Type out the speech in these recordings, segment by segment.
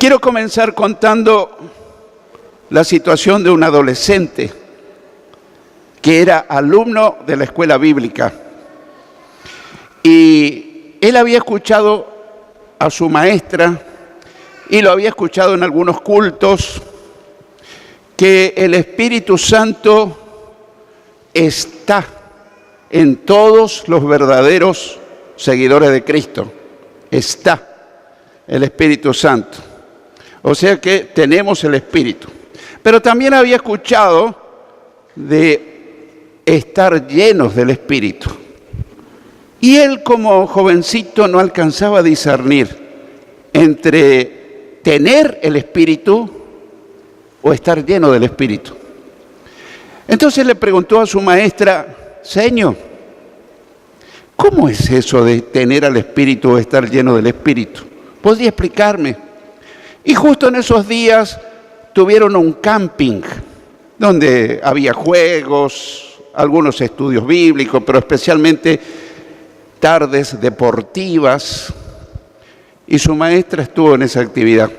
quiero comenzar contando la situación de un adolescente que era alumno de la escuela bíblica. Y él había escuchado a su maestra y lo había escuchado en algunos cultos, que el Espíritu Santo está en todos los verdaderos seguidores de Cristo. Está el Espíritu Santo. O sea que tenemos el Espíritu. Pero también había escuchado de estar llenos del Espíritu. Y él, como jovencito, no alcanzaba a discernir entre tener el Espíritu o estar lleno del Espíritu. Entonces le preguntó a su maestra: Señor, ¿cómo es eso de tener al Espíritu o estar lleno del Espíritu? ¿Podría explicarme? Y justo en esos días tuvieron un camping donde había juegos, algunos estudios bíblicos, pero especialmente tardes deportivas, y su maestra estuvo en esa actividad.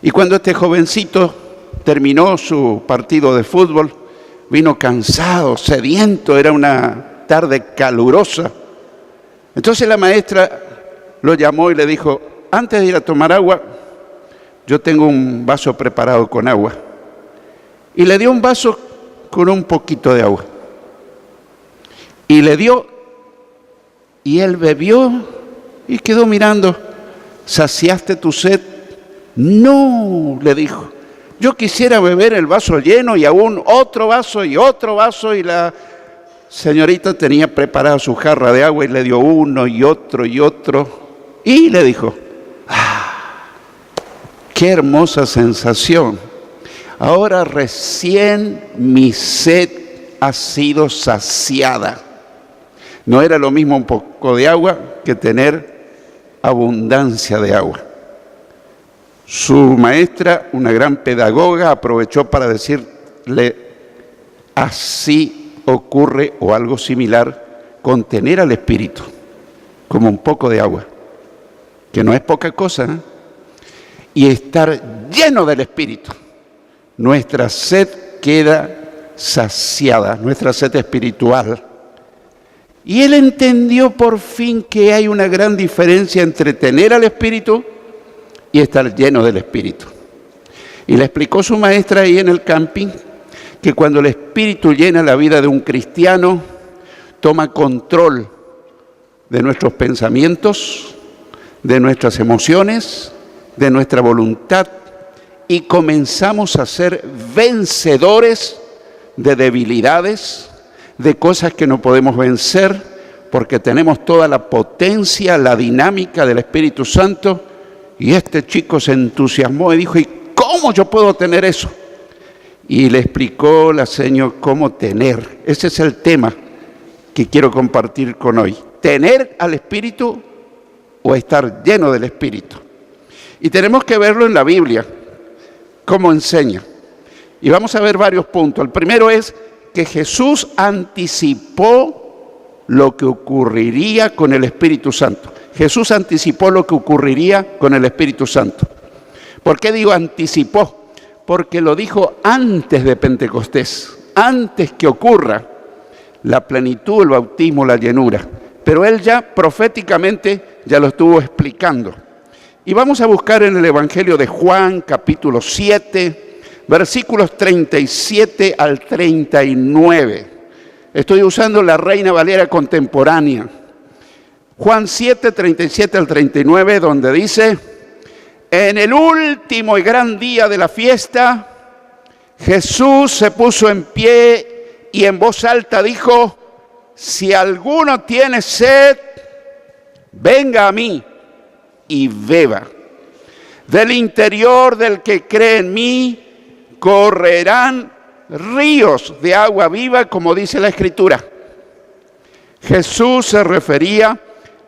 Y cuando este jovencito terminó su partido de fútbol, vino cansado, sediento, era una tarde calurosa. Entonces la maestra lo llamó y le dijo: antes de ir a tomar agua, yo tengo un vaso preparado con agua. Y le dio un vaso con un poquito de agua. Y le dio, y él bebió y quedó mirando. ¿Saciaste tu sed? No, le dijo. Yo quisiera beber el vaso lleno y aún otro vaso, y la señorita tenía preparada su jarra de agua y le dio uno y otro y otro. Y le dijo: qué hermosa sensación. Ahora recién mi sed ha sido saciada. No era lo mismo un poco de agua que tener abundancia de agua. Su maestra, una gran pedagoga, aprovechó para decirle: así ocurre, o algo similar, con tener al Espíritu, como un poco de agua, que no es poca cosa, ¿eh? Y estar lleno del Espíritu. Nuestra sed queda saciada, nuestra sed espiritual. Y él entendió por fin que hay una gran diferencia entre tener al Espíritu y estar lleno del Espíritu. Y le explicó su maestra ahí en el camping que cuando el Espíritu llena la vida de un cristiano, toma control de nuestros pensamientos, de nuestras emociones, de nuestra voluntad, y comenzamos a ser vencedores de debilidades, de cosas que no podemos vencer, porque tenemos toda la potencia, la dinámica del Espíritu Santo. Y este chico se entusiasmó y dijo: ¿y cómo yo puedo tener eso? Y le explicó la señora cómo tener. Ese es el tema que quiero compartir con hoy. Tener al Espíritu o estar lleno del Espíritu. Y tenemos que verlo en la Biblia, cómo enseña. Y vamos a ver varios puntos. El primero es que Jesús anticipó lo que ocurriría con el Espíritu Santo. Jesús anticipó lo que ocurriría con el Espíritu Santo. ¿Por qué digo anticipó? Porque lo dijo antes de Pentecostés, antes que ocurra la plenitud, el bautismo, la llenura. Pero él ya proféticamente ya lo estuvo explicando. Y vamos a buscar en el Evangelio de Juan, capítulo 7, versículos 37 al 39. Estoy usando la Reina Valera contemporánea. Juan 7, 37 al 39, donde dice: en el último y gran día de la fiesta, Jesús se puso en pie y en voz alta dijo: si alguno tiene sed, venga a mí y beba. Del interior del que cree en mí correrán ríos de agua viva, como dice la Escritura. Jesús se refería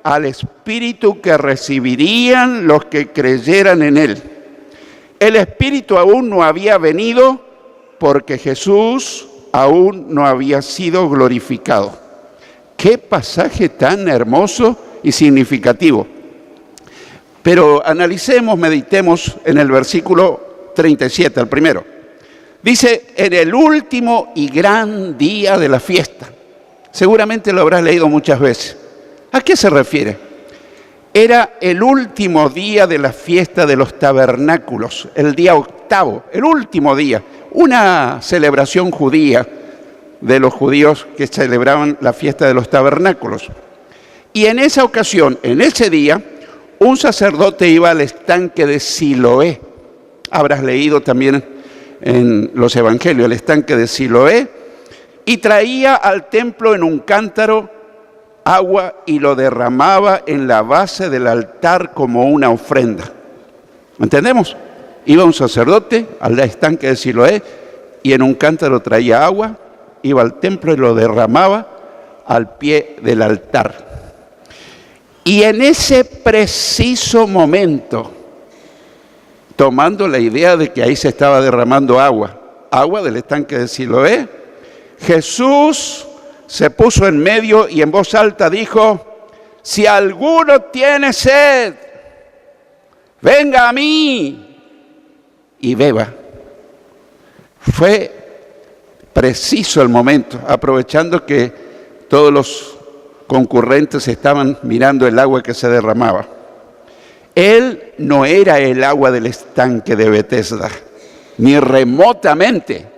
al Espíritu que recibirían los que creyeran en Él. El Espíritu aún no había venido porque Jesús aún no había sido glorificado. ¡Qué pasaje tan hermoso y significativo! Pero analicemos, meditemos en el versículo 37, el primero. Dice, en el último y gran día de la fiesta. Seguramente lo habrás leído muchas veces. ¿A qué se refiere? Era el último día de la fiesta de los tabernáculos, el día octavo, el último día. Una celebración judía de los judíos que celebraban la fiesta de los tabernáculos. Y en esa ocasión, en ese día, un sacerdote iba al estanque de Siloé. Habrás leído también en los evangelios el estanque de Siloé, y traía al templo en un cántaro agua y lo derramaba en la base del altar como una ofrenda. ¿Entendemos? Iba un sacerdote al estanque de Siloé y en un cántaro traía agua, iba al templo y lo derramaba al pie del altar. Y en ese preciso momento, tomando la idea de que ahí se estaba derramando agua del estanque de Siloé, Jesús se puso en medio y en voz alta dijo, si alguno tiene sed, venga a mí y beba. Fue preciso el momento, aprovechando que todos los concurrentes estaban mirando el agua que se derramaba. Él no era el agua del estanque de Betesda, ni remotamente.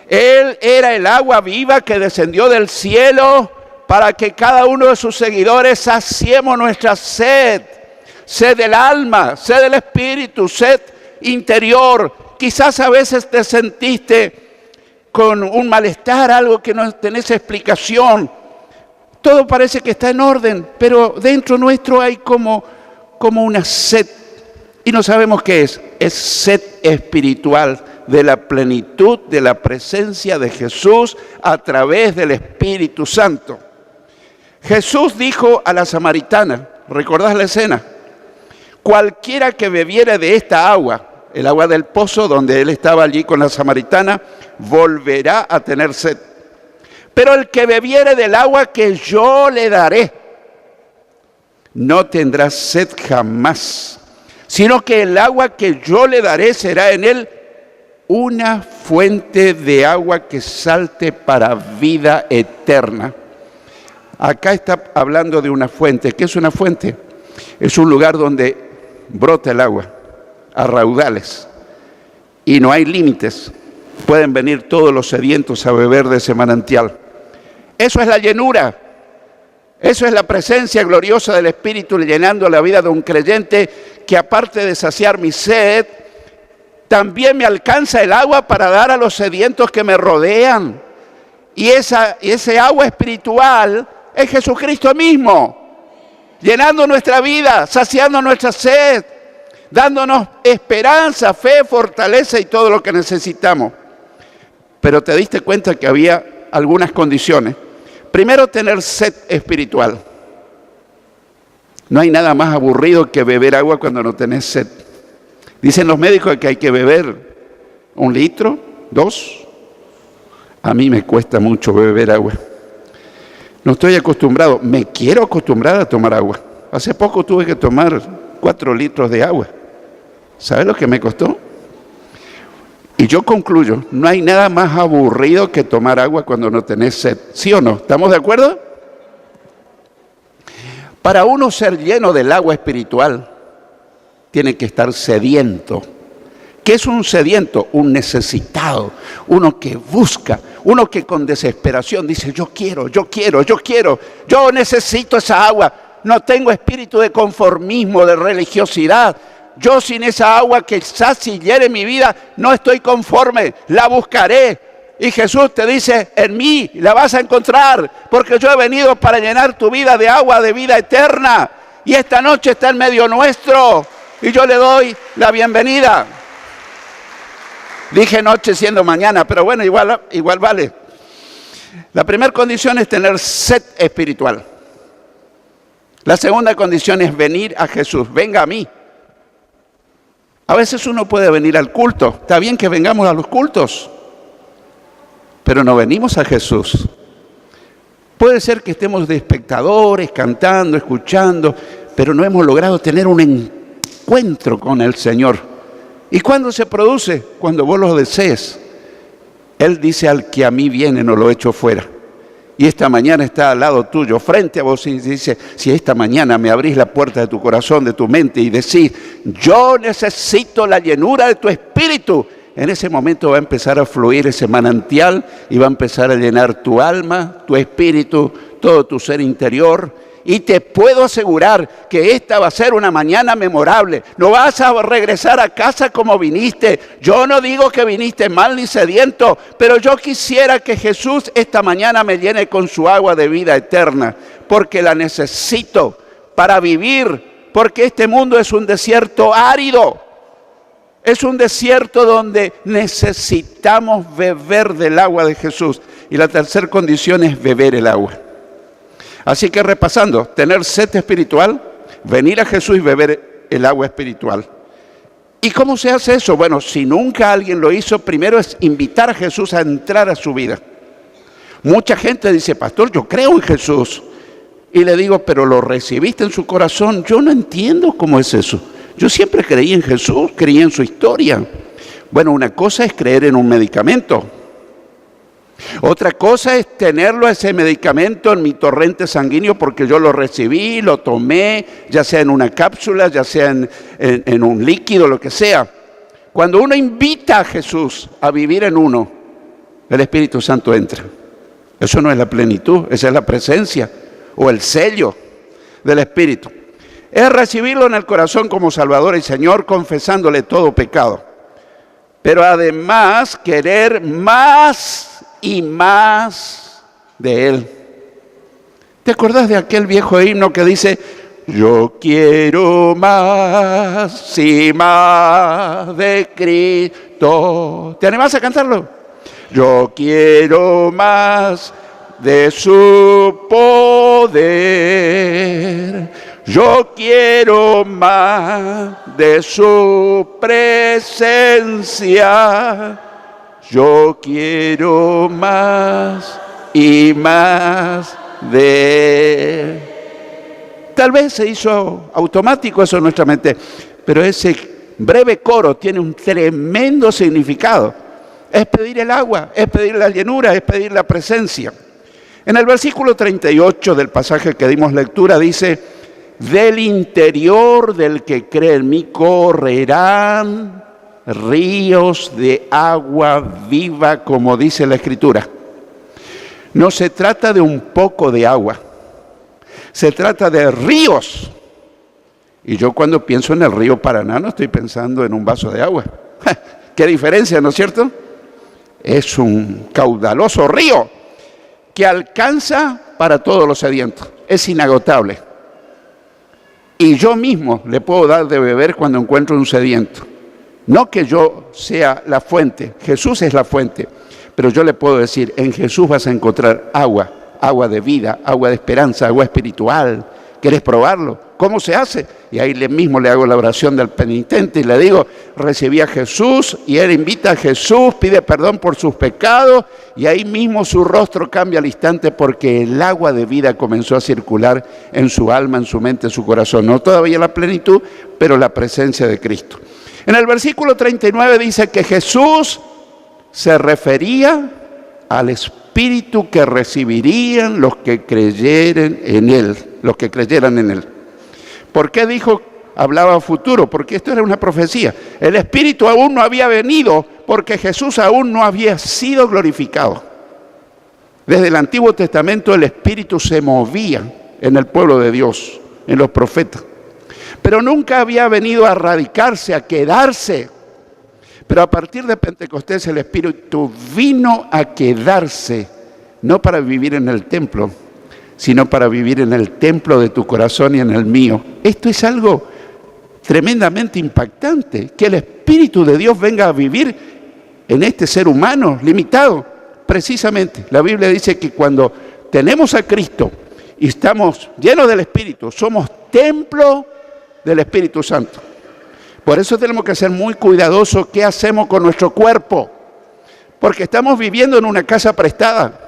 Él era el agua viva que descendió del cielo para que cada uno de sus seguidores saciemos nuestra sed, sed del alma, sed del espíritu, sed interior. Quizás a veces te sentiste con un malestar, algo que no tenés explicación. Todo parece que está en orden, pero dentro nuestro hay como una sed, y no sabemos qué es sed espiritual, de la plenitud de la presencia de Jesús a través del Espíritu Santo. Jesús dijo a la samaritana, ¿recordás la escena? Cualquiera que bebiere de esta agua, el agua del pozo donde él estaba allí con la samaritana, volverá a tener sed. Pero el que bebiere del agua que yo le daré, no tendrá sed jamás, sino que el agua que yo le daré será en él una fuente de agua que salte para vida eterna. Acá está hablando de una fuente. ¿Qué es una fuente? Es un lugar donde brota el agua a raudales y no hay límites. Pueden venir todos los sedientos a beber de ese manantial. Eso es la llenura. Eso es la presencia gloriosa del Espíritu llenando la vida de un creyente que, aparte de saciar mi sed, también me alcanza el agua para dar a los sedientos que me rodean. Y ese agua espiritual es Jesucristo mismo, llenando nuestra vida, saciando nuestra sed, dándonos esperanza, fe, fortaleza y todo lo que necesitamos. Pero te diste cuenta que había algunas condiciones. Primero, tener sed espiritual. No hay nada más aburrido que beber agua cuando no tenés sed. Dicen los médicos que hay que beber 1 litro, 2. A mí me cuesta mucho beber agua. No estoy acostumbrado, me quiero acostumbrar a tomar agua. Hace poco tuve que tomar 4 litros de agua. ¿Sabes lo que me costó? Y yo concluyo, no hay nada más aburrido que tomar agua cuando no tenés sed. ¿Sí o no? ¿Estamos de acuerdo? Para uno ser lleno del agua espiritual, tiene que estar sediento. ¿Qué es un sediento? Un necesitado, uno que busca, uno que con desesperación dice, yo quiero, yo necesito esa agua. No tengo espíritu de conformismo, de religiosidad. Yo sin esa agua que sacie y llene mi vida, no estoy conforme, la buscaré. Y Jesús te dice, en mí la vas a encontrar, porque yo he venido para llenar tu vida de agua de vida eterna. Y esta noche está en medio nuestro, y yo le doy la bienvenida. Dije noche siendo mañana, pero bueno, igual vale. La primera condición es tener sed espiritual. La segunda condición es venir a Jesús, venga a mí. A veces uno puede venir al culto, está bien que vengamos a los cultos, pero no venimos a Jesús. Puede ser que estemos de espectadores, cantando, escuchando, pero no hemos logrado tener un encuentro con el Señor. ¿Y cuándo se produce? Cuando vos lo desees. Él dice: al que a mí viene no lo echo fuera. Y esta mañana está al lado tuyo, frente a vos, y dice: si esta mañana me abrís la puerta de tu corazón, de tu mente, y decís: yo necesito la llenura de tu espíritu, en ese momento va a empezar a fluir ese manantial y va a empezar a llenar tu alma, tu espíritu, todo tu ser interior. Y te puedo asegurar que esta va a ser una mañana memorable. No vas a regresar a casa como viniste. Yo no digo que viniste mal ni sediento, pero yo quisiera que Jesús esta mañana me llene con su agua de vida eterna, porque la necesito para vivir, porque este mundo es un desierto árido. Es un desierto donde necesitamos beber del agua de Jesús. Y la tercera condición es beber el agua. Así que repasando, tener sed espiritual, venir a Jesús y beber el agua espiritual. ¿Y cómo se hace eso? Bueno, si nunca alguien lo hizo, primero es invitar a Jesús a entrar a su vida. Mucha gente dice: pastor, yo creo en Jesús. Y le digo: pero ¿lo recibiste en su corazón? Yo no entiendo cómo es eso. Yo siempre creí en Jesús, creí en su historia. Bueno, una cosa es creer en un medicamento. Otra cosa es tenerlo, ese medicamento, en mi torrente sanguíneo porque yo lo recibí, lo tomé, ya sea en una cápsula, ya sea en un líquido, lo que sea. Cuando uno invita a Jesús a vivir en uno, el Espíritu Santo entra. Eso no es la plenitud, esa es la presencia o el sello del Espíritu. Es recibirlo en el corazón como Salvador y Señor, confesándole todo pecado. Pero además querer más y más de Él. ¿Te acordás de aquel viejo himno que dice: yo quiero más y más de Cristo? ¿Te animás a cantarlo? Yo quiero más de su poder. Yo quiero más de su presencia. Yo quiero más y más de Él. Tal vez se hizo automático eso en nuestra mente, pero ese breve coro tiene un tremendo significado. Es pedir el agua, es pedir la llenura, es pedir la presencia. En el versículo 38 del pasaje que dimos lectura dice: del interior del que cree en mí correrán ríos de agua viva, como dice la Escritura. No se trata de un poco de agua, se trata de ríos. Y yo cuando pienso en el río Paraná no estoy pensando en un vaso de agua. ¿Qué diferencia, no es cierto? Es un caudaloso río que alcanza para todos los sedientos. Es inagotable. Y yo mismo le puedo dar de beber cuando encuentro un sediento. No que yo sea la fuente, Jesús es la fuente, pero yo le puedo decir: en Jesús vas a encontrar agua, agua de vida, agua de esperanza, agua espiritual. ¿Querés probarlo? ¿Cómo se hace? Y ahí mismo le hago la oración del penitente y le digo: recibí a Jesús, y él invita a Jesús, pide perdón por sus pecados, y ahí mismo su rostro cambia al instante porque el agua de vida comenzó a circular en su alma, en su mente, en su corazón. No todavía la plenitud, pero la presencia de Cristo. En el versículo 39 dice que Jesús se refería al Espíritu que recibirían los que creyeran en Él, los que creyeran en Él. ¿Por qué hablaba futuro? Porque esto era una profecía. El Espíritu aún no había venido porque Jesús aún no había sido glorificado. Desde el Antiguo Testamento el Espíritu se movía en el pueblo de Dios, en los profetas. Pero nunca había venido a radicarse, a quedarse. Pero a partir de Pentecostés el Espíritu vino a quedarse, no para vivir en el templo, sino para vivir en el templo de tu corazón y en el mío. Esto es algo tremendamente impactante, que el Espíritu de Dios venga a vivir en este ser humano limitado. Precisamente, la Biblia dice que cuando tenemos a Cristo y estamos llenos del Espíritu, somos templo del Espíritu Santo. Por eso tenemos que ser muy cuidadosos qué hacemos con nuestro cuerpo, porque estamos viviendo en una casa prestada.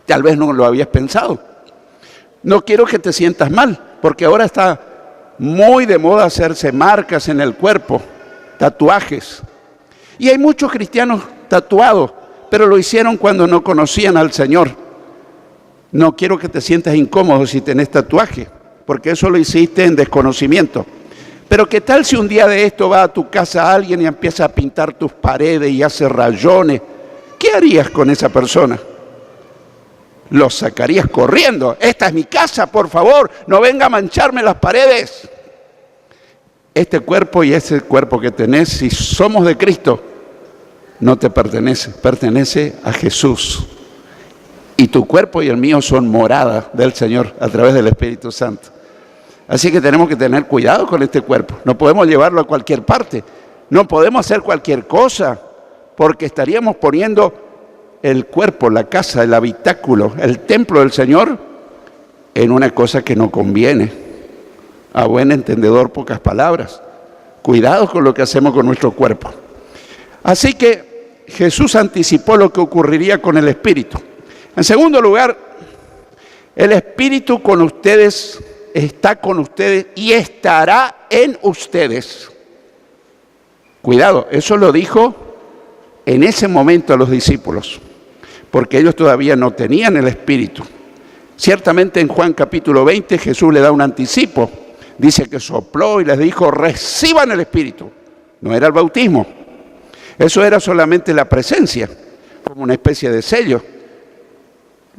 Tal vez no lo habías pensado. No quiero que te sientas mal, porque ahora está muy de moda hacerse marcas en el cuerpo, tatuajes. Y hay muchos cristianos tatuados, pero lo hicieron cuando no conocían al Señor. No quiero que te sientas incómodo si tenés tatuaje, porque eso lo hiciste en desconocimiento. Pero ¿qué tal si un día de esto va a tu casa alguien y empieza a pintar tus paredes y hace rayones? ¿Qué harías con esa persona? Lo sacarías corriendo. Esta es mi casa, por favor, no venga a mancharme las paredes. Este cuerpo y ese cuerpo que tenés, si somos de Cristo, no te pertenece, pertenece a Jesús. Y tu cuerpo y el mío son morada del Señor a través del Espíritu Santo. Así que tenemos que tener cuidado con este cuerpo. No podemos llevarlo a cualquier parte. No podemos hacer cualquier cosa, porque estaríamos poniendo el cuerpo, la casa, el habitáculo, el templo del Señor en una cosa que no conviene. A buen entendedor, pocas palabras. Cuidado con lo que hacemos con nuestro cuerpo. Así que Jesús anticipó lo que ocurriría con el Espíritu. En segundo lugar, el Espíritu con ustedes está con ustedes y estará en ustedes. Cuidado, eso lo dijo en ese momento a los discípulos, porque ellos todavía no tenían el Espíritu. Ciertamente en Juan capítulo 20 Jesús le da un anticipo. Dice que sopló y les dijo, reciban el Espíritu. No era el bautismo. Eso era solamente la presencia, como una especie de sello.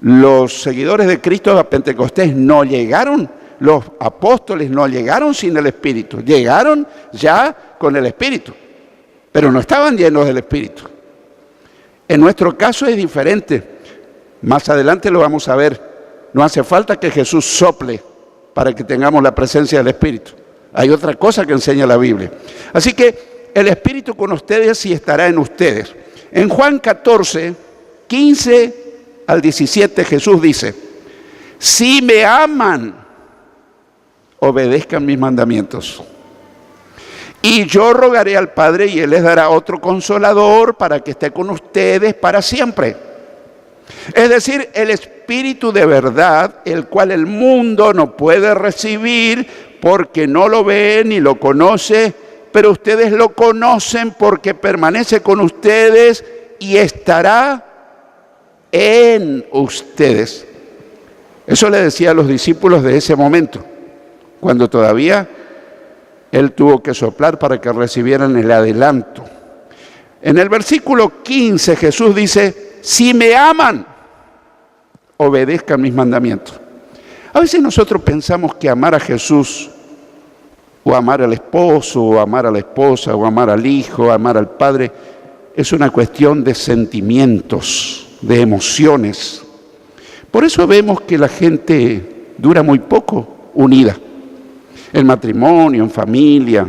Los seguidores de Cristo a Pentecostés no llegaron, los apóstoles no llegaron sin el Espíritu. Llegaron ya con el Espíritu, pero no estaban llenos del Espíritu. En nuestro caso es diferente. Más adelante lo vamos a ver. No hace falta que Jesús sople para que tengamos la presencia del Espíritu. Hay otra cosa que enseña la Biblia. Así que el Espíritu con ustedes y estará en ustedes. En Juan 14, 15 al 17, Jesús dice, si me aman, obedezcan mis mandamientos. Y yo rogaré al Padre y Él les dará otro consolador para que esté con ustedes para siempre. Es decir, el Espíritu de verdad, el cual el mundo no puede recibir porque no lo ve ni lo conoce, pero ustedes lo conocen porque permanece con ustedes y estará en ustedes. Eso le decía a los discípulos de ese momento, cuando todavía Él tuvo que soplar para que recibieran el adelanto. En el versículo 15 Jesús dice, si me aman, obedezcan mis mandamientos. A veces nosotros pensamos que amar a Jesús, o amar al esposo, o amar a la esposa, o amar al hijo, o amar al padre, es una cuestión de sentimientos, de emociones. Por eso vemos que la gente dura muy poco unida, en matrimonio, en familia,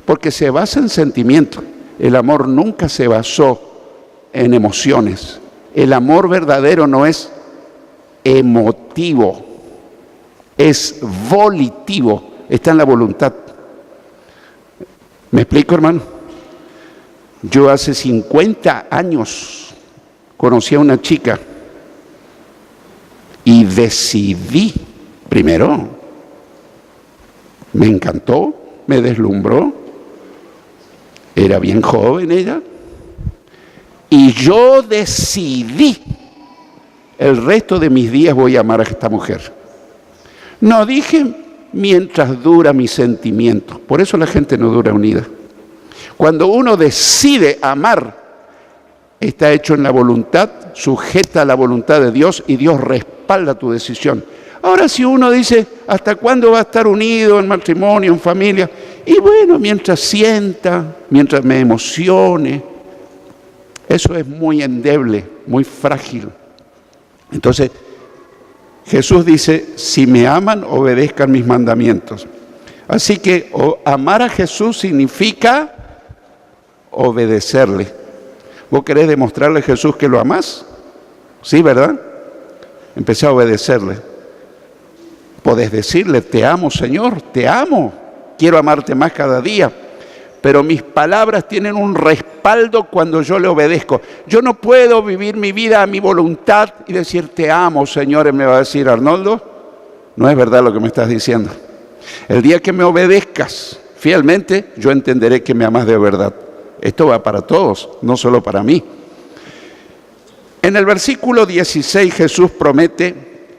porque se basa en sentimientos. El amor nunca se basó en emociones. El amor verdadero no es emotivo, es volitivo, está en la voluntad. ¿Me explico, hermano? Yo hace 50 años conocí a una chica y decidí, primero, me encantó, me deslumbró, era bien joven ella, y yo decidí, el resto de mis días voy a amar a esta mujer. No dije mientras dura mi sentimiento, por eso la gente no dura unida. Cuando uno decide amar, está hecho en la voluntad, sujeta a la voluntad de Dios y Dios respalda tu decisión. Ahora si uno dice, ¿hasta cuándo va a estar unido en matrimonio, en familia? Y bueno, mientras sienta, mientras me emocione, eso es muy endeble, muy frágil. Entonces, Jesús dice, si me aman, obedezcan mis mandamientos. Así que amar a Jesús significa obedecerle. ¿Vos querés demostrarle a Jesús que lo amás? Sí, ¿verdad? Empecé a obedecerle. Podés decirle, te amo, Señor, te amo. Quiero amarte más cada día. Pero mis palabras tienen un respaldo cuando yo le obedezco. Yo no puedo vivir mi vida a mi voluntad y decir, te amo, Señor, y me va a decir, Arnoldo, no es verdad lo que me estás diciendo. El día que me obedezcas fielmente, yo entenderé que me amas de verdad. Esto va para todos, no solo para mí. En el versículo 16 Jesús promete: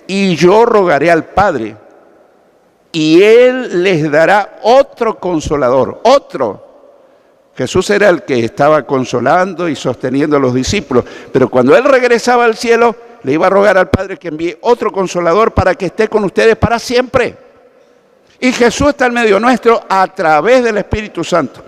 y yo rogaré al Padre, y Él les dará otro consolador, otro. Jesús era el que estaba consolando y sosteniendo a los discípulos, pero cuando Él regresaba al cielo, le iba a rogar al Padre que envíe otro consolador para que esté con ustedes para siempre. Y Jesús está en medio nuestro a través del Espíritu Santo.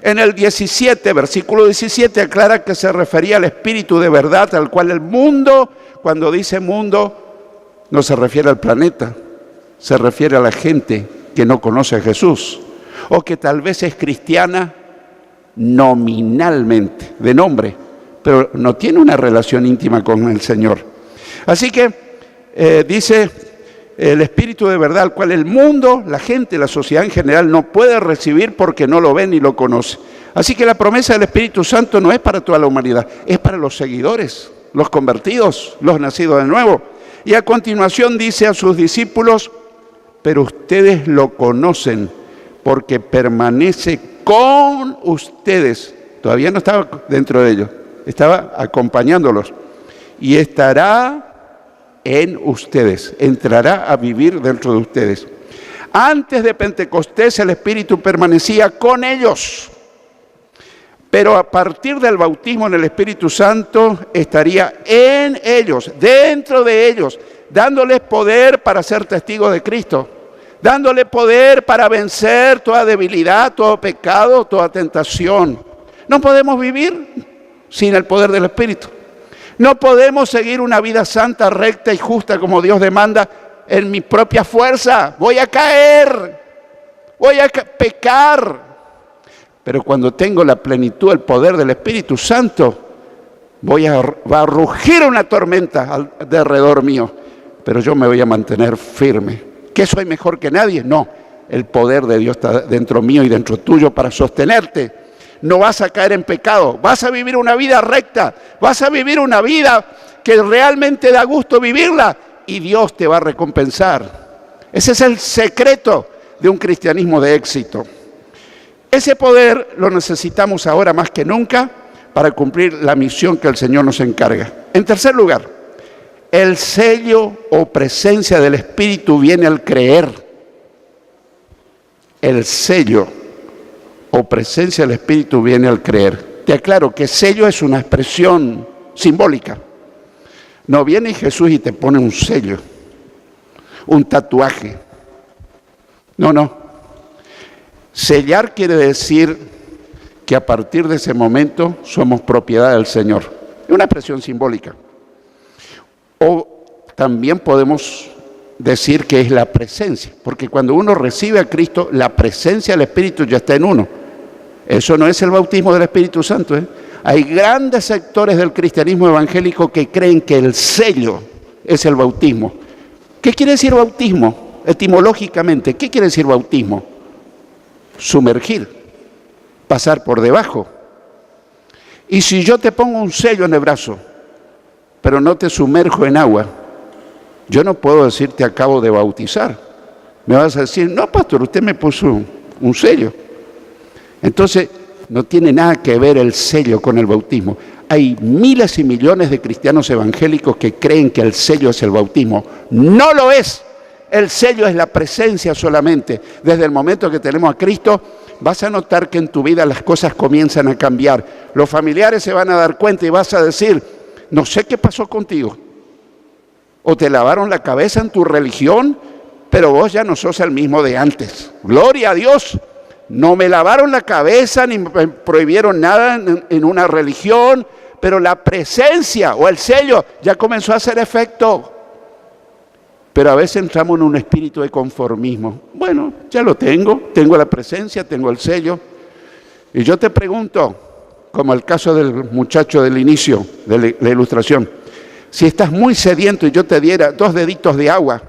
En el 17, versículo 17, aclara que se refería al Espíritu de verdad, al cual el mundo, cuando dice mundo, no se refiere al planeta, se refiere a la gente que no conoce a Jesús, o que tal vez es cristiana nominalmente, de nombre, pero no tiene una relación íntima con el Señor. Así que dice el Espíritu de verdad, al cual el mundo, la gente, la sociedad en general no puede recibir porque no lo ve ni lo conoce. Así que la promesa del Espíritu Santo no es para toda la humanidad, es para los seguidores, los convertidos, los nacidos de nuevo. Y a continuación dice a sus discípulos: pero ustedes lo conocen porque permanece con ustedes. Todavía no estaba dentro de ellos, estaba acompañándolos. Y estará en ustedes, entrará a vivir dentro de ustedes. Antes de Pentecostés el Espíritu permanecía con ellos, pero a partir del bautismo en el Espíritu Santo estaría en ellos, dentro de ellos, dándoles poder para ser testigos de Cristo, dándole poder para vencer toda debilidad, todo pecado, toda tentación. No podemos vivir sin el poder del Espíritu. No podemos seguir una vida santa, recta y justa como Dios demanda en mi propia fuerza. Voy a caer, voy a pecar. Pero cuando tengo la plenitud, el poder del Espíritu Santo, va a rugir una tormenta alrededor mío, pero yo me voy a mantener firme. ¿Qué soy mejor que nadie? No, el poder de Dios está dentro mío y dentro tuyo para sostenerte. No vas a caer en pecado, vas a vivir una vida recta, vas a vivir una vida que realmente da gusto vivirla y Dios te va a recompensar. Ese es el secreto de un cristianismo de éxito. Ese poder lo necesitamos ahora más que nunca para cumplir la misión que el Señor nos encarga. En tercer lugar, el sello o presencia del Espíritu viene al creer. El sello o presencia del Espíritu viene al creer. Te aclaro que sello es una expresión simbólica. No viene Jesús y te pone un sello, un tatuaje. No. Sellar quiere decir que a partir de ese momento somos propiedad del Señor. Es una expresión simbólica. O también podemos decir que es la presencia, porque cuando uno recibe a Cristo, la presencia del Espíritu ya está en uno. Eso no es el bautismo del Espíritu Santo, ¿eh? Hay grandes sectores del cristianismo evangélico que creen que el sello es el bautismo. ¿Qué quiere decir bautismo? Etimológicamente, ¿qué quiere decir bautismo? Sumergir, pasar por debajo. Y si yo te pongo un sello en el brazo, pero no te sumerjo en agua, yo no puedo decir te acabo de bautizar. Me vas a decir, no, pastor, usted me puso un sello. Entonces, no tiene nada que ver el sello con el bautismo. Hay miles y millones de cristianos evangélicos que creen que el sello es el bautismo. No lo es. El sello es la presencia solamente. Desde el momento que tenemos a Cristo, vas a notar que en tu vida las cosas comienzan a cambiar. Los familiares se van a dar cuenta y vas a decir, no sé qué pasó contigo. O te lavaron la cabeza en tu religión, pero vos ya no sos el mismo de antes. Gloria a Dios. No me lavaron la cabeza ni me prohibieron nada en una religión, pero la presencia o el sello ya comenzó a hacer efecto. Pero a veces entramos en un espíritu de conformismo. Bueno, ya lo tengo la presencia, tengo el sello. Y yo te pregunto, como el caso del muchacho del inicio de la ilustración, si estás muy sediento y yo te diera 2 deditos de agua,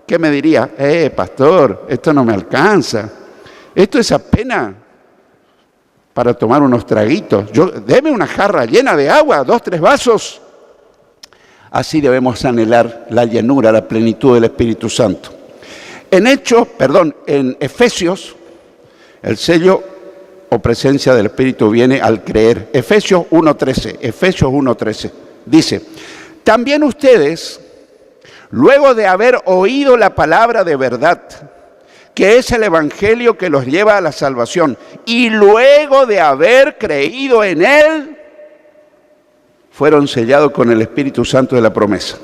¿qué me diría? Pastor, esto no me alcanza. Esto es apenas para tomar unos traguitos. Deme una jarra llena de agua, 2, 3 vasos. Así debemos anhelar la llenura, la plenitud del Espíritu Santo. En Efesios, el sello o presencia del Espíritu viene al creer. Efesios 1:13 dice: también ustedes, luego de haber oído la palabra de verdad, que es el Evangelio que los lleva a la salvación, y luego de haber creído en él, fueron sellados con el Espíritu Santo de la promesa.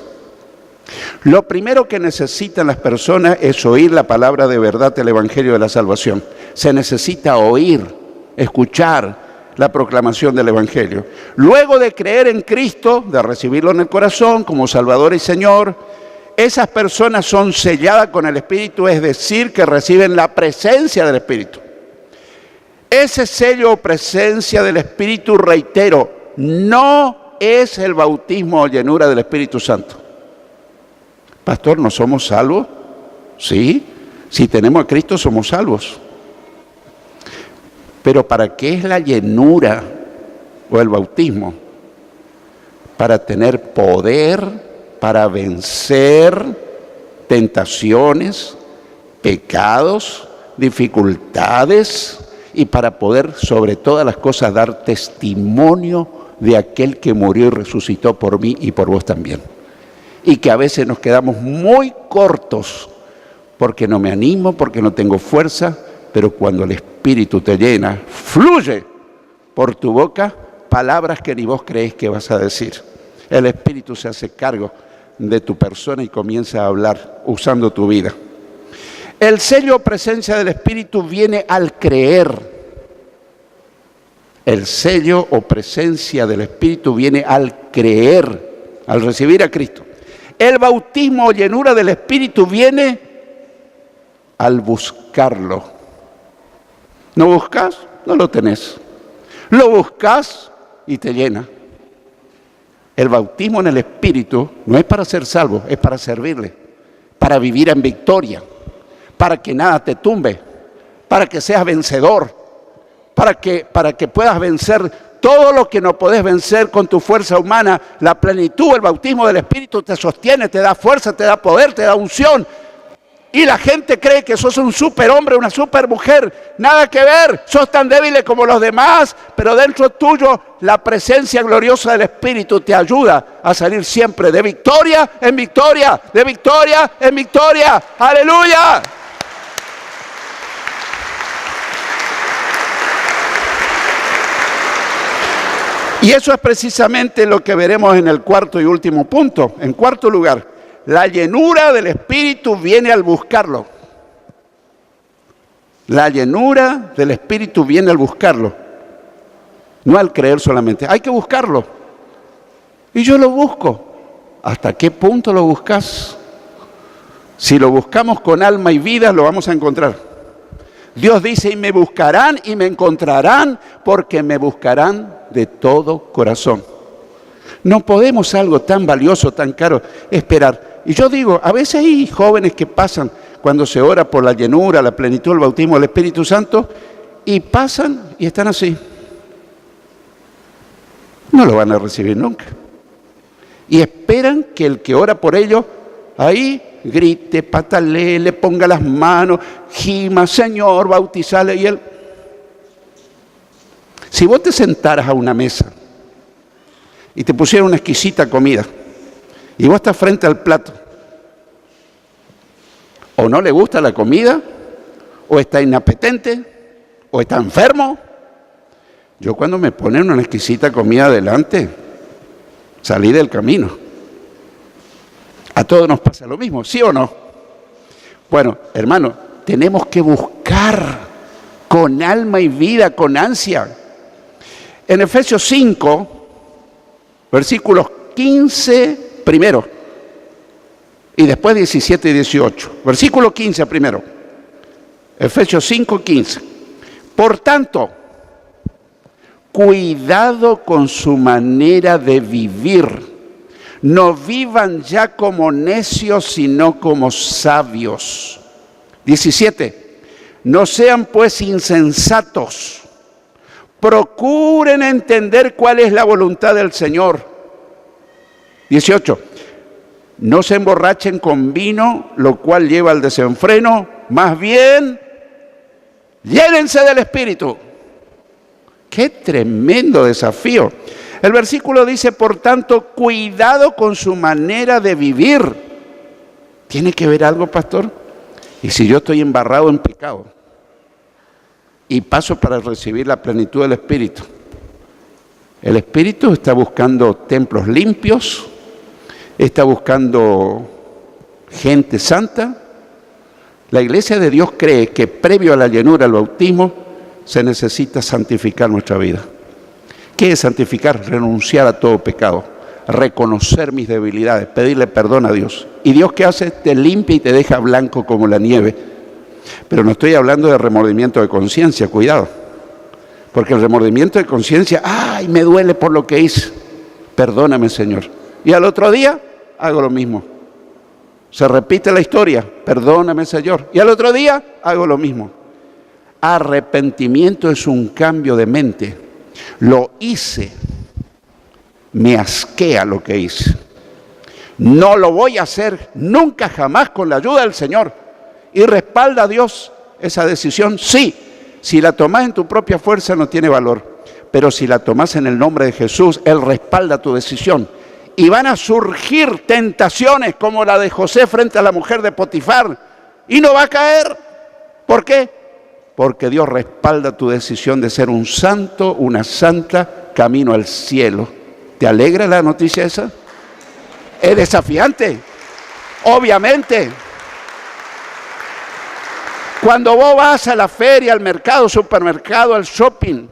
Lo primero que necesitan las personas es oír la palabra de verdad del Evangelio de la salvación. Se necesita oír, escuchar la proclamación del Evangelio. Luego de creer en Cristo, de recibirlo en el corazón como Salvador y Señor, esas personas son selladas con el Espíritu, es decir, que reciben la presencia del Espíritu. Ese sello o presencia del Espíritu, reitero, no es el bautismo o llenura del Espíritu Santo. Pastor, ¿no somos salvos? Sí, si tenemos a Cristo somos salvos. Pero ¿para qué es la llenura o el bautismo? Para tener poder, para vencer tentaciones, pecados, dificultades, y para poder, sobre todas las cosas, dar testimonio de aquel que murió y resucitó por mí y por vos también. Y que a veces nos quedamos muy cortos porque no me animo, porque no tengo fuerza, pero cuando el Espíritu te llena, fluye por tu boca palabras que ni vos creés que vas a decir. El Espíritu se hace cargo de tu persona y comienza a hablar usando tu vida. El sello o presencia del Espíritu viene al creer. El sello o presencia del Espíritu viene al creer, al recibir a Cristo. El bautismo o llenura del Espíritu viene al buscarlo. ¿No buscas? No lo tenés. Lo buscas y te llena. El bautismo en el Espíritu no es para ser salvo, es para servirle, para vivir en victoria, para que nada te tumbe, para que seas vencedor, para que puedas vencer todo lo que no podés vencer con tu fuerza humana. La plenitud, el bautismo del Espíritu te sostiene, te da fuerza, te da poder, te da unción. Y la gente cree que sos un superhombre, una supermujer. Nada que ver, sos tan débil como los demás, pero dentro tuyo la presencia gloriosa del Espíritu te ayuda a salir siempre de victoria en victoria, de victoria en victoria. ¡Aleluya! Y eso es precisamente lo que veremos en el cuarto y último punto. En cuarto lugar, la llenura del Espíritu viene al buscarlo. La llenura del Espíritu viene al buscarlo. No al creer solamente. Hay que buscarlo. Y yo lo busco. ¿Hasta qué punto lo buscas? Si lo buscamos con alma y vida, lo vamos a encontrar. Dios dice: y me buscarán y me encontrarán, porque me buscarán de todo corazón. No podemos algo tan valioso, tan caro, esperar. Y yo digo, a veces hay jóvenes que pasan cuando se ora por la llenura, la plenitud, el bautismo del Espíritu Santo, y pasan y están así. No lo van a recibir nunca. Y esperan que el que ora por ellos, ahí grite, patalee, le ponga las manos, gima, Señor, bautizale, y él. Si vos te sentaras a una mesa y te pusieran una exquisita comida y vos estás frente al plato, o no le gusta la comida, o está inapetente, o está enfermo. Yo cuando me ponen una exquisita comida delante, salí del camino. A todos nos pasa lo mismo, ¿sí o no? Bueno, hermano, tenemos que buscar con alma y vida, con ansia. En Efesios 5, versículos 15 primero, y después 17 y 18. Versículo 15 primero. Efesios 5, 15. Por tanto, cuidado con su manera de vivir. No vivan ya como necios, sino como sabios. 17. No sean pues insensatos. Procuren entender cuál es la voluntad del Señor. 18. No se emborrachen con vino, lo cual lleva al desenfreno, más bien, llénense del Espíritu. ¡Qué tremendo desafío! El versículo dice, por tanto, cuidado con su manera de vivir. ¿Tiene que ver algo, pastor? Y si yo estoy embarrado en pecado y paso para recibir la plenitud del Espíritu, el Espíritu está buscando templos limpios, está buscando gente santa. La Iglesia de Dios cree que previo a la llenura del bautismo se necesita santificar nuestra vida. ¿Qué es santificar? Renunciar a todo pecado, reconocer mis debilidades, pedirle perdón a Dios. ¿Y Dios qué hace? Te limpia y te deja blanco como la nieve. Pero no estoy hablando de remordimiento de conciencia, cuidado. Porque el remordimiento de conciencia, ¡ay, me duele por lo que hice! Perdóname, Señor. Y al otro día, hago lo mismo. Se repite la historia, perdóname, Señor. Y al otro día, hago lo mismo. Arrepentimiento es un cambio de mente. Lo hice, me asquea lo que hice. No lo voy a hacer nunca jamás con la ayuda del Señor. ¿Y respalda a Dios esa decisión? Sí. Si la tomás en tu propia fuerza no tiene valor. Pero si la tomás en el nombre de Jesús, Él respalda tu decisión. Y van a surgir tentaciones como la de José frente a la mujer de Potifar. Y no va a caer. ¿Por qué? Porque Dios respalda tu decisión de ser un santo, una santa, camino al cielo. ¿Te alegra la noticia esa? Es desafiante, obviamente. Cuando vos vas a la feria, al mercado, supermercado, al shopping,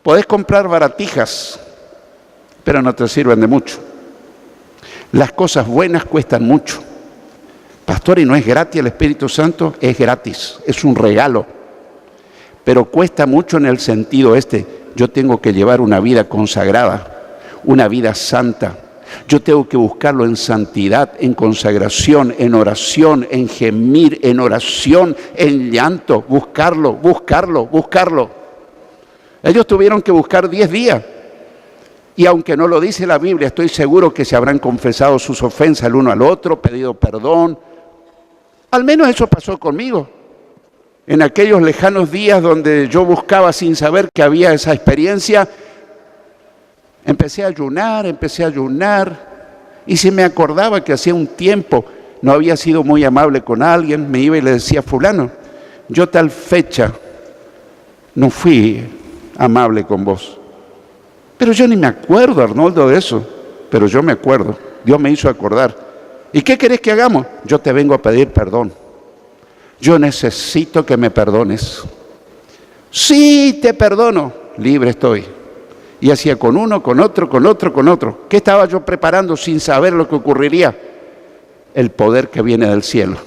podés comprar baratijas, pero no te sirven de mucho. Las cosas buenas cuestan mucho. Pastor, ¿y no es gratis el Espíritu Santo? Es gratis, es un regalo. Pero cuesta mucho en el sentido yo tengo que llevar una vida consagrada, una vida santa. Yo tengo que buscarlo en santidad, en consagración, en oración, en gemir, en oración, en llanto, buscarlo. Ellos tuvieron que buscar 10 días. Y aunque no lo dice la Biblia, estoy seguro que se habrán confesado sus ofensas el uno al otro, pedido perdón. Al menos eso pasó conmigo. En aquellos lejanos días donde yo buscaba sin saber que había esa experiencia, empecé a ayunar, y si me acordaba que hacía un tiempo no había sido muy amable con alguien, me iba y le decía, fulano, yo tal fecha no fui amable con vos. Pero yo ni me acuerdo, Arnoldo, de eso, pero yo me acuerdo, Dios me hizo acordar. ¿Y qué querés que hagamos? Yo te vengo a pedir perdón. Yo necesito que me perdones. Sí, te perdono, libre estoy. Y hacía con uno, con otro. ¿Qué estaba yo preparando sin saber lo que ocurriría? El poder que viene del cielo.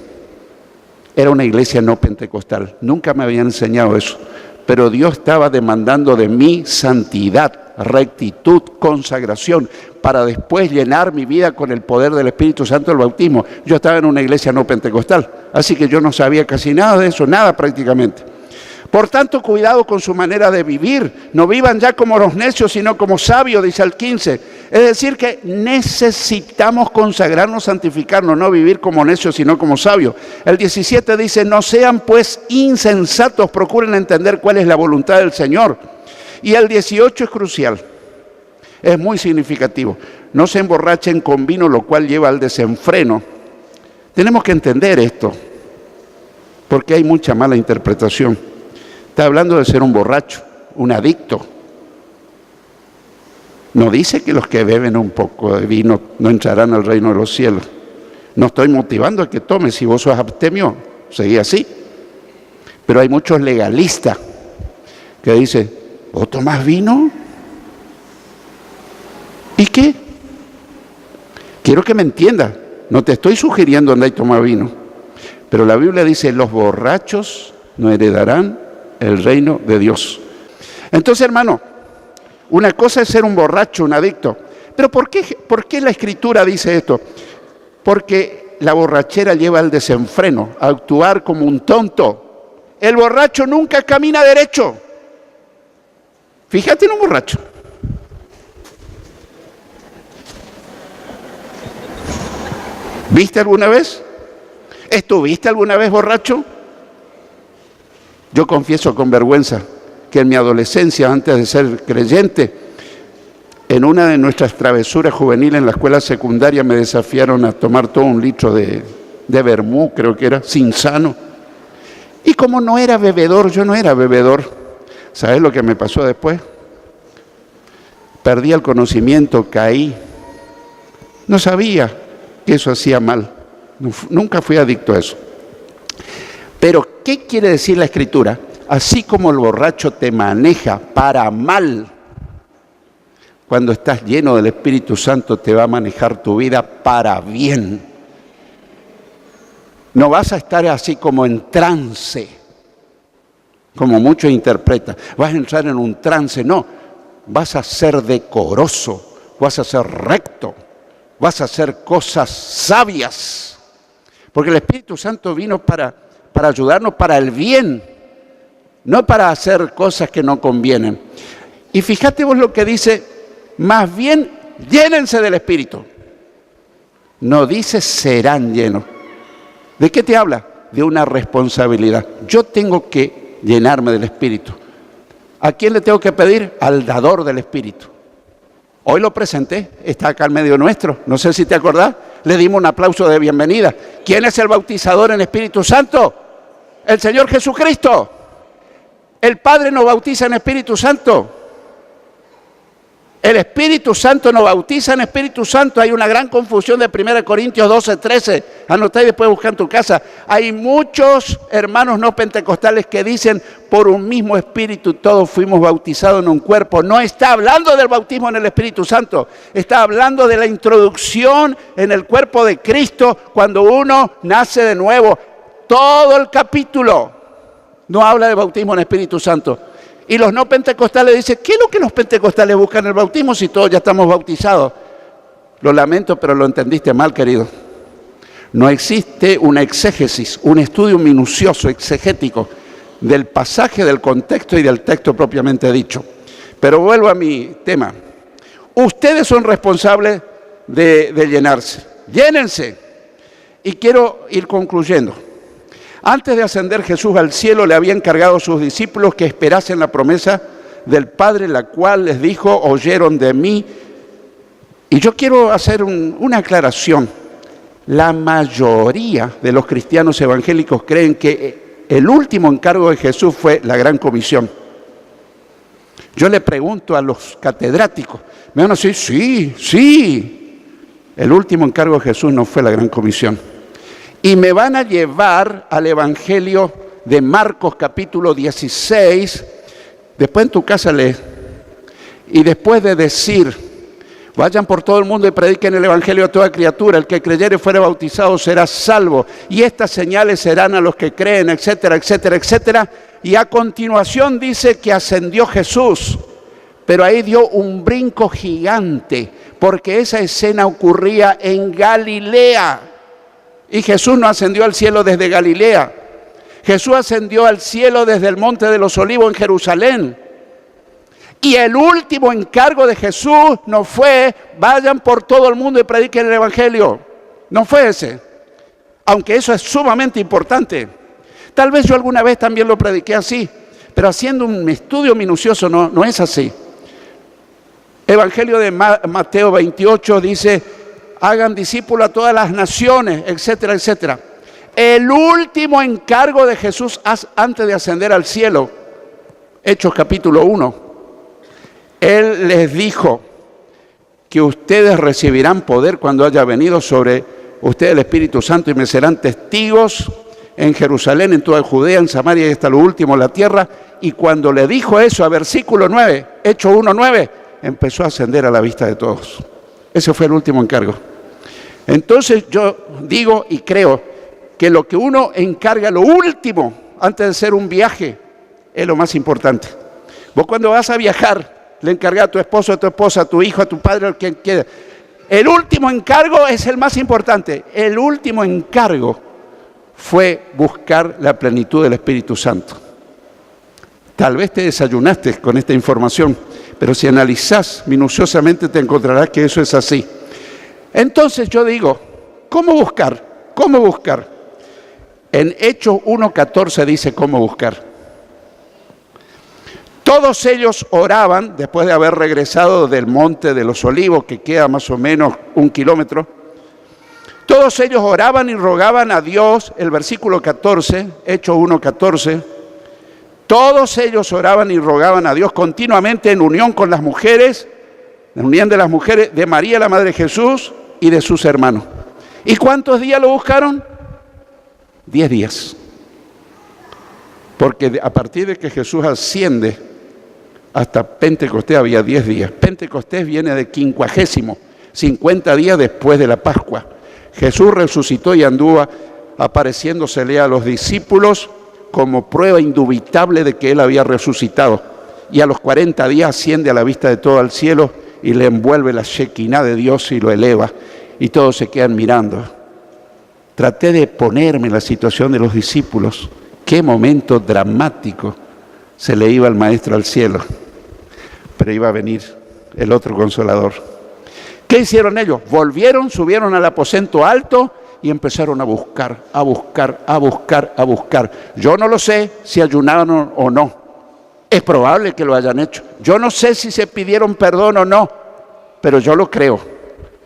Era una iglesia no pentecostal. Nunca me habían enseñado eso. Pero Dios estaba demandando de mí santidad, rectitud, consagración, para después llenar mi vida con el poder del Espíritu Santo del bautismo. Yo estaba en una iglesia no pentecostal, así que yo no sabía casi nada de eso, nada prácticamente. Por tanto, cuidado con su manera de vivir. No vivan ya como los necios, sino como sabios, dice el 15. Es decir, que necesitamos consagrarnos, santificarnos, no vivir como necios, sino como sabios. El 17 dice, no sean pues insensatos, procuren entender cuál es la voluntad del Señor. Y el 18 es crucial, es muy significativo. No se emborrachen con vino, lo cual lleva al desenfreno. Tenemos que entender esto, porque hay mucha mala interpretación. Está hablando de ser un borracho, un adicto. No dice que los que beben un poco de vino no entrarán al reino de los cielos. No estoy motivando a que tomes. Si vos sos abstemio, seguí así. Pero hay muchos legalistas que dicen, ¿vos tomás vino? ¿Y qué? Quiero que me entiendas. No te estoy sugiriendo andar y tomar vino. Pero la Biblia dice, los borrachos no heredarán el reino de Dios. Entonces, hermano, una cosa es ser un borracho, un adicto. Pero ¿por qué la Escritura dice esto? Porque la borrachera lleva al desenfreno, a actuar como un tonto. El borracho nunca camina derecho. Fíjate en un borracho. ¿Viste alguna vez? ¿Estuviste alguna vez borracho? Yo confieso con vergüenza que en mi adolescencia, antes de ser creyente, en una de nuestras travesuras juveniles en la escuela secundaria me desafiaron a tomar todo un litro de vermú, creo que era, sin sano. Y como no era bebedor, yo no era bebedor, ¿sabes lo que me pasó después? Perdí el conocimiento, caí. No sabía que eso hacía mal. Nunca fui adicto a eso. Pero, ¿qué quiere decir la Escritura? Así como el borracho te maneja para mal, cuando estás lleno del Espíritu Santo te va a manejar tu vida para bien. No vas a estar así como en trance, como muchos interpretan. Vas a entrar en un trance, no. Vas a ser decoroso, vas a ser recto, vas a hacer cosas sabias. Porque el Espíritu Santo vino para ayudarnos para el bien, no para hacer cosas que no convienen. Y fíjate vos lo que dice, más bien llénense del Espíritu. No dice serán llenos. ¿De qué te habla? De una responsabilidad. Yo tengo que llenarme del Espíritu. ¿A quién le tengo que pedir? Al dador del Espíritu. Hoy lo presenté, está acá en medio nuestro. No sé si te acordás, le dimos un aplauso de bienvenida. ¿Quién es el bautizador en Espíritu Santo? El Señor Jesucristo. El Padre nos bautiza en Espíritu Santo. El Espíritu Santo nos bautiza en Espíritu Santo. Hay una gran confusión de 1 Corintios 12, 13. Anotá y después busca en tu casa. Hay muchos hermanos no pentecostales que dicen, por un mismo Espíritu todos fuimos bautizados en un cuerpo. No está hablando del bautismo en el Espíritu Santo. Está hablando de la introducción en el cuerpo de Cristo cuando uno nace de nuevo. Todo el capítulo no habla de bautismo en Espíritu Santo. Y los no pentecostales dicen, ¿qué es lo que los pentecostales buscan en el bautismo si todos ya estamos bautizados? Lo lamento, pero lo entendiste mal, querido. No existe una exégesis, un estudio minucioso, exegético, del pasaje, del contexto y del texto propiamente dicho. Pero vuelvo a mi tema. Ustedes son responsables de llenarse. Llénense. Y quiero ir concluyendo. Antes de ascender Jesús al cielo, le había encargado a sus discípulos que esperasen la promesa del Padre, la cual les dijo, oyeron de mí. Y yo quiero hacer una aclaración. La mayoría de los cristianos evangélicos creen que el último encargo de Jesús fue la Gran Comisión. Yo le pregunto a los catedráticos, me van a decir, sí, el último encargo de Jesús no fue la Gran Comisión. Y me van a llevar al Evangelio de Marcos capítulo 16, después en tu casa lee, y después de decir, vayan por todo el mundo y prediquen el Evangelio a toda criatura, el que creyere y fuere bautizado será salvo, y estas señales serán a los que creen, etcétera, etcétera, etcétera. Y a continuación dice que ascendió Jesús, pero ahí dio un brinco gigante, porque esa escena ocurría en Galilea. Y Jesús no ascendió al cielo desde Galilea. Jesús ascendió al cielo desde el Monte de los Olivos en Jerusalén. Y el último encargo de Jesús no fue, vayan por todo el mundo y prediquen el Evangelio. No fue ese. Aunque eso es sumamente importante. Tal vez yo alguna vez también lo prediqué así, pero haciendo un estudio minucioso no es así. Evangelio de Mateo 28 dice, hagan discípulos a todas las naciones, etcétera, etcétera. El último encargo de Jesús antes de ascender al cielo, Hechos capítulo 1, Él les dijo que ustedes recibirán poder cuando haya venido sobre ustedes el Espíritu Santo y me serán testigos en Jerusalén, en toda Judea, en Samaria y hasta lo último en la tierra. Y cuando le dijo eso a versículo 9, Hechos 1:9, empezó a ascender a la vista de todos. Ese fue el último encargo. Entonces yo digo y creo que lo que uno encarga, lo último, antes de hacer un viaje, es lo más importante. Vos cuando vas a viajar, le encargas a tu esposo, a tu esposa, a tu hijo, a tu padre, a quien quiera. El último encargo es el más importante. El último encargo fue buscar la plenitud del Espíritu Santo. Tal vez te desayunaste con esta información, pero si analizás minuciosamente te encontrarás que eso es así. Entonces yo digo, ¿Cómo buscar? ¿Cómo buscar? En Hechos 1:14 dice cómo buscar. Todos ellos oraban, después de haber regresado del Monte de los Olivos, que queda más o menos 1 kilómetro, todos ellos oraban y rogaban a Dios, el versículo 14, Hechos 1:14, todos ellos oraban y rogaban a Dios continuamente en unión con las mujeres, en unión de las mujeres de María, la Madre de Jesús, y de sus hermanos. ¿Y cuántos días lo buscaron? 10 días. Porque a partir de que Jesús asciende hasta Pentecostés había 10 días. Pentecostés viene de 50, 50 días después de la Pascua. Jesús resucitó y anduvo apareciéndosele a los discípulos como prueba indubitable de que Él había resucitado. Y a los 40 días asciende a la vista de todo al cielo y le envuelve la Shekinah de Dios y lo eleva. Y todos se quedan mirando. Traté de ponerme en la situación de los discípulos. Qué momento dramático. Se le iba el Maestro al cielo, pero iba a venir el otro Consolador. ¿Qué hicieron ellos? Volvieron, subieron al aposento alto y empezaron a buscar, a buscar, a buscar, a buscar. Yo no lo sé si ayunaron o no. Es probable que lo hayan hecho. Yo no sé si se pidieron perdón o no, pero yo lo creo,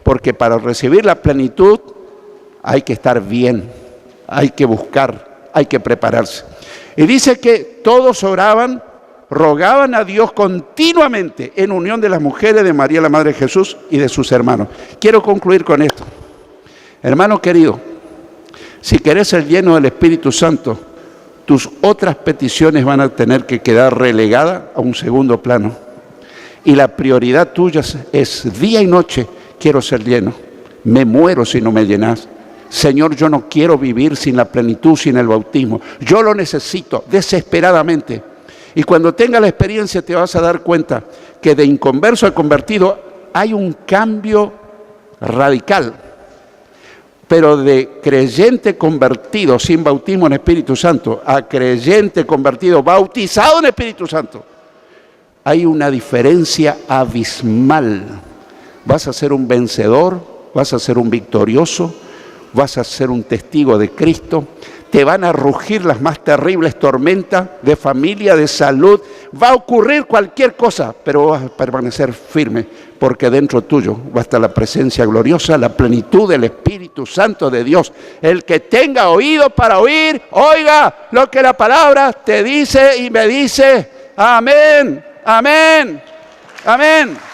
porque para recibir la plenitud hay que estar bien, hay que buscar, hay que prepararse. Y dice que todos oraban, rogaban a Dios continuamente en unión de las mujeres de María, la Madre de Jesús, y de sus hermanos. Quiero concluir con esto. Hermano querido, si querés ser lleno del Espíritu Santo, tus otras peticiones van a tener que quedar relegadas a un segundo plano. Y la prioridad tuya es día y noche, quiero ser lleno. Me muero si no me llenas. Señor, yo no quiero vivir sin la plenitud, sin el bautismo. Yo lo necesito desesperadamente. Y cuando tengas la experiencia te vas a dar cuenta que de inconverso a convertido hay un cambio radical. Pero de creyente convertido sin bautismo en Espíritu Santo a creyente convertido bautizado en Espíritu Santo, hay una diferencia abismal. Vas a ser un vencedor, vas a ser un victorioso, vas a ser un testigo de Cristo, te van a rugir las más terribles tormentas de familia, de salud, va a ocurrir cualquier cosa, pero vas a permanecer firme, porque dentro tuyo va a estar la presencia gloriosa, la plenitud del Espíritu Santo de Dios. El que tenga oído para oír, oiga lo que la palabra te dice y me dice. Amén, amén, amén.